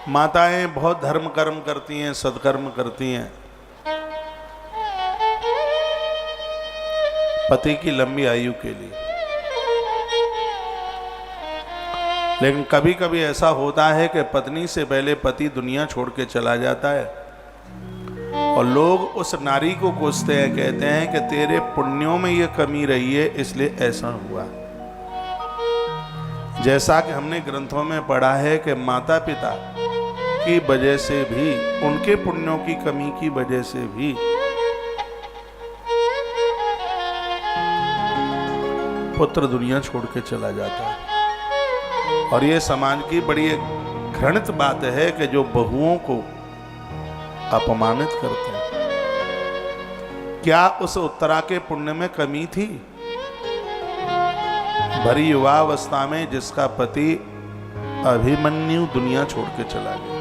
माताएं बहुत धर्म कर्म करती हैं, सत्कर्म करती हैं, पति की लंबी आयु के लिए। लेकिन कभी कभी ऐसा होता है कि पत्नी से पहले पति दुनिया छोड़ के चला जाता है और लोग उस नारी को कोसते हैं, कहते हैं कि तेरे पुण्यों में ये कमी रही है इसलिए ऐसा हुआ। जैसा कि हमने ग्रंथों में पढ़ा है कि माता पिता की वजह से भी, उनके पुण्यों की कमी की वजह से भी पुत्र दुनिया छोड़ के चला जाता है। और ये समाज की बड़ी एक घृणित बात है कि जो बहुओं को अपमानित करते हैं। क्या उस उत्तरा के पुण्य में कमी थी? भरी युवावस्था में जिसका पति अभिमन्यु दुनिया छोड़ के चला गया।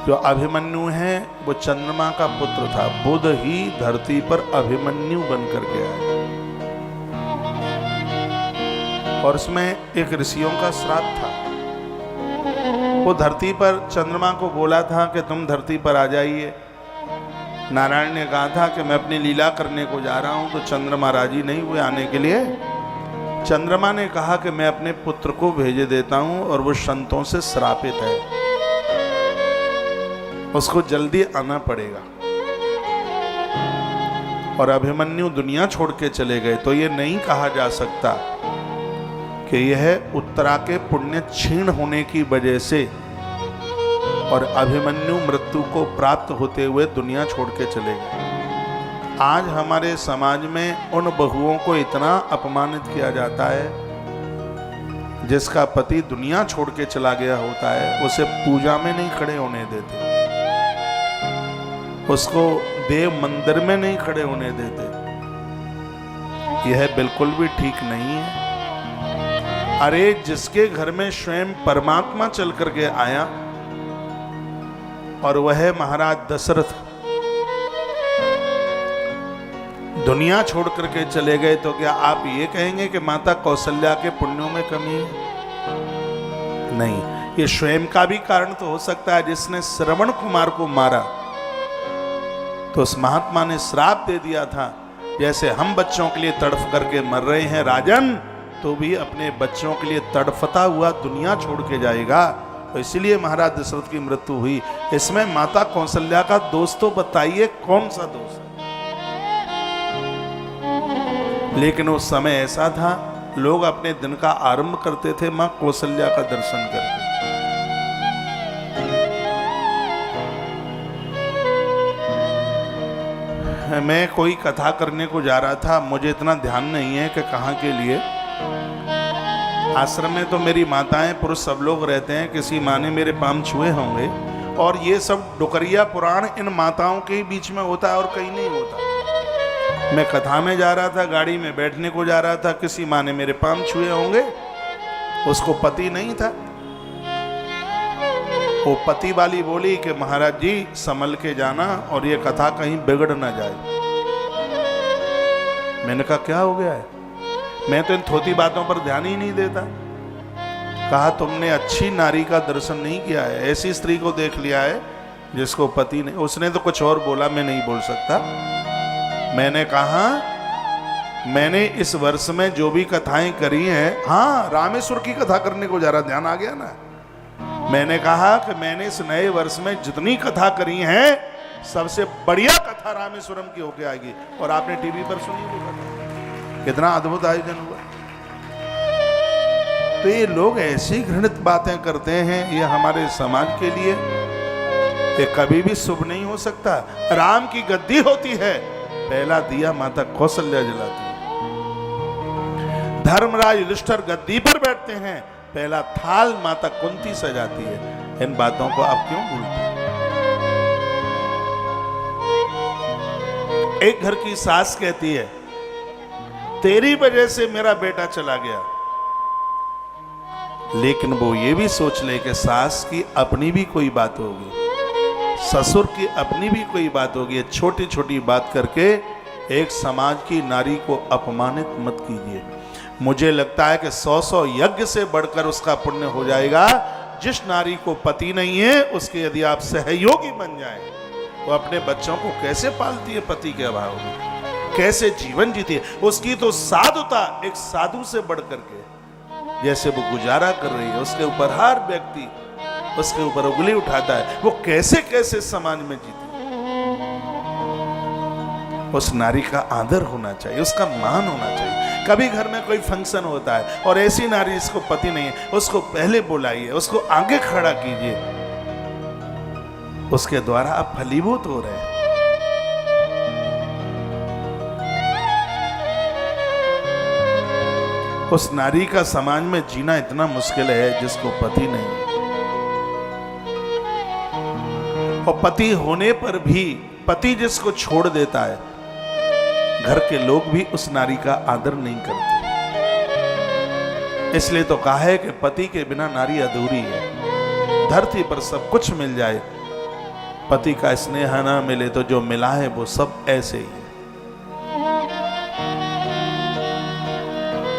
जो अभिमन्यु है वो चंद्रमा का पुत्र था, बुध ही धरती पर अभिमन्यु बनकर के आया। और उसमें एक ऋषियों का श्राप था। वो धरती पर चंद्रमा को बोला था कि तुम धरती पर आ जाइए। नारायण ने कहा था कि मैं अपनी लीला करने को जा रहा हूं, तो चंद्रमा राजी नहीं हुए आने के लिए। चंद्रमा ने कहा कि मैं अपने पुत्र को भेजे देता हूं और वो संतों से श्रापित है, उसको जल्दी आना पड़ेगा। और अभिमन्यु दुनिया छोड़ के चले गए। तो ये नहीं कहा जा सकता कि यह उत्तरा के पुण्य क्षीण होने की वजह से और अभिमन्यु मृत्यु को प्राप्त होते हुए दुनिया छोड़ के चले गए। आज हमारे समाज में उन बहुओं को इतना अपमानित किया जाता है, जिसका पति दुनिया छोड़ के चला गया होता है, उसे पूजा में नहीं खड़े होने देते, उसको देव मंदिर में नहीं खड़े होने देते। यह बिल्कुल भी ठीक नहीं है। अरे जिसके घर में स्वयं परमात्मा चल करके आया और वह महाराज दशरथ दुनिया छोड़ करके चले गए, तो क्या आप ये कहेंगे कि माता कौशल्या के पुण्यों में कमी है? नहीं, ये स्वयं का भी कारण तो हो सकता है। जिसने श्रवण कुमार को मारा तो उस महात्मा ने श्राप दे दिया था, जैसे हम बच्चों के लिए तड़फ करके मर रहे हैं राजन, तो भी अपने बच्चों के लिए तड़फता हुआ दुनिया छोड़ के जाएगा। तो इसलिए महाराज दशरथ की मृत्यु हुई। इसमें माता कौशल्या का दोष तो बताइए, कौन सा दोष है? लेकिन उस समय ऐसा था, लोग अपने दिन का आरंभ करते थे मां कौशल्या का दर्शन करके। मैं कोई कथा करने को जा रहा था, मुझे इतना ध्यान नहीं है कि कहाँ के लिए। आश्रम में तो मेरी माताएं पुरुष सब लोग रहते हैं, किसी माँ ने मेरे पांव छुए होंगे। और ये सब डुकरिया पुराण इन माताओं के बीच में होता है और कहीं नहीं होता। मैं कथा में जा रहा था, गाड़ी में बैठने को जा रहा था, किसी माँ ने मेरे पांव छुए होंगे, उसको पति नहीं था। वो पति वाली बोली कि महाराज जी संभल के जाना और ये कथा कहीं बिगड़ ना जाए। मैंने कहा क्या हो गया है? मैं तो इन थोती बातों पर ध्यान ही नहीं देता। कहा तुमने अच्छी नारी का दर्शन नहीं किया है, ऐसी स्त्री को देख लिया है जिसको पति नहीं। उसने तो कुछ और बोला, मैं नहीं बोल सकता। मैंने कहा मैंने इस वर्ष में जो भी कथाएं करी हैं, हाँ रामेश्वर की कथा करने को जा रहा, ध्यान आ गया ना। मैंने कहा कि मैंने इस नए वर्ष में जितनी कथा करी हैं, सबसे बढ़िया कथा रामेश्वरम की होके आएगी। और आपने टीवी पर सुनी वो कथा, कितना अद्भुत आयोजन हुआ। तो ये लोग ऐसी घृणित बातें करते हैं, ये हमारे समाज के लिए ये कभी भी शुभ नहीं हो सकता। राम की गद्दी होती है, पहला दिया माता कौशल्या जलाती है। धर्मराज युधिष्ठिर गद्दी पर बैठते हैं, पहला थाल माता कुंती सजाती है। इन बातों को आप क्यों भूलते हैं? एक घर की सास कहती है तेरी वजह से मेरा बेटा चला गया, लेकिन वो ये भी सोच ले कि सास की अपनी भी कोई बात होगी, ससुर की अपनी भी कोई बात होगी। छोटी छोटी बात करके एक समाज की नारी को अपमानित मत कीजिए। मुझे लगता है कि 100 यज्ञ से बढ़कर उसका पुण्य हो जाएगा जिस नारी को पति नहीं है उसके यदि आप सहयोगी बन जाएं तो अपने बच्चों को कैसे पालती है पति के अभाव में, कैसे जीवन जीती है। उसकी तो साधुता एक साधु से बढ़ करके जैसे वो गुजारा कर रही है, उसके ऊपर हर व्यक्ति उसके ऊपर उंगली उठाता है, वो कैसे कैसे समाज में जीती। उस नारी का आदर होना चाहिए, उसका मान होना चाहिए। कभी घर में कोई फंक्शन होता है और ऐसी नारी जिसको पति नहीं है, उसको पहले बुलाइए, उसको आगे खड़ा कीजिए, उसके द्वारा आप फलीभूत हो रहे हैं। उस नारी का समाज में जीना इतना मुश्किल है जिसको पति नहीं, और पति होने पर भी पति जिसको छोड़ देता है, घर के लोग भी उस नारी का आदर नहीं करते। इसलिए तो कहा है कि पति के बिना नारी अधूरी है। धरती पर सब कुछ मिल जाए, पति का स्नेह ना मिले तो जो मिला है वो सब ऐसे ही है।